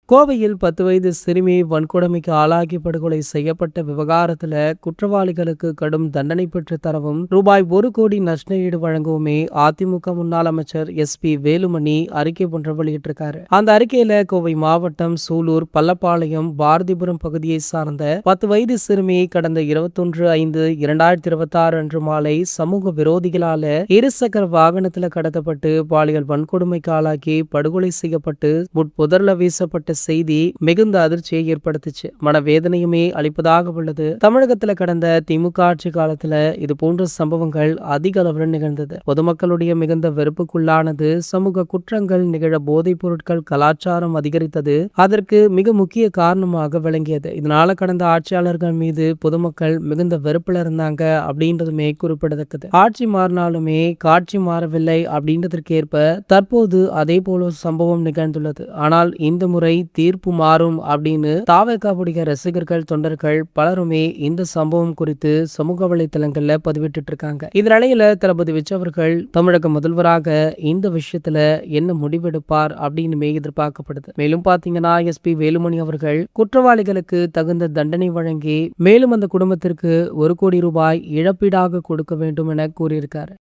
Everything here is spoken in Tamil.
கோவையில் 10 வயது சிறுமி வன்கொடுமைக்கு ஆளாகி படுகொலை செய்யப்பட்ட விவகாரத்துல குற்றவாளிகளுக்கு கடும் தண்டனை பெற்று தரவும் ரூபாய் 1 கோடி நஷ்டஈடு வழங்குவுமே அதிமுக முன்னாள் அமைச்சர் SP வேலுமணி அறிக்கை ஒன்றை வெளியிட்டிருக்காரு. அந்த அறிக்கையில கோவை மாவட்டம் சூலூர் பள்ளப்பாளையம் பாரதிபுரம் பகுதியை சார்ந்த 10 வயது சிறுமி கடந்த 21/5/2026 அன்று மாலை சமூக விரோதிகளால இருசக்கர வாகனத்துல கடத்தப்பட்டு பாலியல் வன்கொடுமைக்கு ஆளாக்கி படுகொலை செய்யப்பட்டு புதர்ல வீசப்பட்ட செய்தி மிகுந்த அதிர்ச்சியை ஏற்படுத்துச்சு. மனவேதனையுமே அளிப்பதாக உள்ளது. தமிழகத்துல கடந்த திமுக ஆட்சி காலத்துல இது போன்ற சம்பவங்கள் அதிக அளவில் நிகழ்ந்தது. பொதுமக்களுடைய மிகுந்த வெறுப்புக்குள்ளானது. சமூக குற்றங்கள் நிகழ போதைப் பொருட்கள் கலாச்சாரம் அதிகரித்தது அதற்கு மிக முக்கிய காரணமாக விளங்கியது. இதனால கடந்த ஆட்சியாளர்கள் மீது பொதுமக்கள் மிகுந்த வெறுப்புல இருந்தாங்க அப்படின்றதுமே குறிப்பிடத்தக்கது. ஆட்சி மாறினாலுமே காட்சி மாறவில்லை அப்படின்றதற்கேற்ப தற்போது அதே போல சம்பவம் நிகழ்ந்துள்ளது. ஆனால் இந்த முறை தீர்ப்பு மாறும் அப்படின்னு தாவேகாவுடைய ரசிகர்கள் தொண்டர்கள் பலருமே இந்த சம்பவம் குறித்து சமூக வலைதளங்கள்ல பதிவிட்டு இருக்காங்க. இதனிலையில தளபதி விஜய் அவர்கள் தமிழக முதல்வராக இந்த விஷயத்துல என்ன முடிவெடுப்பார் அப்படின்னு எதிர்பார்க்கப்படுது. மேலும் பாத்தீங்கன்னா SP வேலுமணி அவர்கள் குற்றவாளிகளுக்கு தகுந்த தண்டனை வழங்கி மேலும் அந்த குடும்பத்திற்கு 1 கோடி ரூபாய் இழப்பீடாக கொடுக்க வேண்டும் என கூறியிருக்காரு.